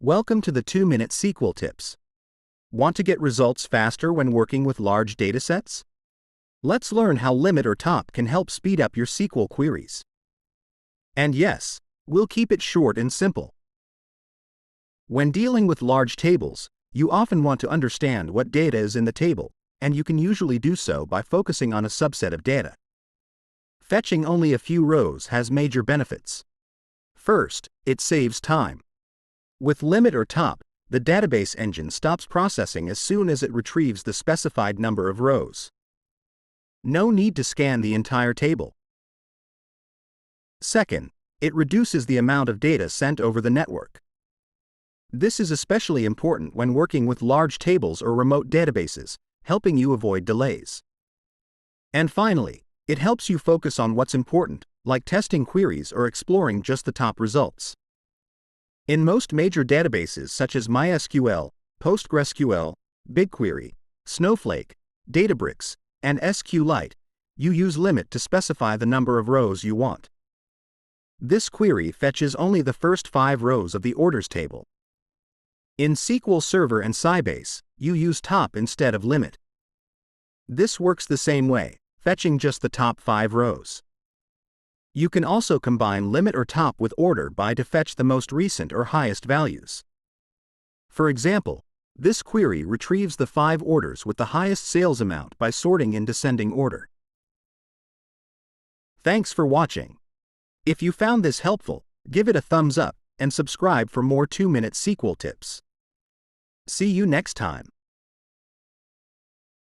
Welcome to the 2-Minute SQL Tips. Want to get results faster when working with large datasets? Let's learn how limit or top can help speed up your SQL queries. And yes, we'll keep it short and simple. When dealing with large tables, you often want to understand what data is in the table, and you can usually do so by focusing on a subset of data. Fetching only a few rows has major benefits. First, it saves time. With limit or top, the database engine stops processing as soon as it retrieves the specified number of rows. No need to scan the entire table. Second, it reduces the amount of data sent over the network. This is especially important when working with large tables or remote databases, helping you avoid delays. And finally, it helps you focus on what's important, like testing queries or exploring just the top results. In most major databases such as MySQL, PostgreSQL, BigQuery, Snowflake, Databricks, and SQLite, you use limit to specify the number of rows you want. This query fetches only the first 5 rows of the orders table. In SQL Server and Sybase, you use top instead of limit. This works the same way, fetching just the top 5 rows. You can also combine limit or top with order by to fetch the most recent or highest values. For example, this query retrieves the 5 orders with the highest sales amount by sorting in descending order. Thanks for watching. If you found this helpful, give it a thumbs up and subscribe for more 2-minute SQL tips. See you next time.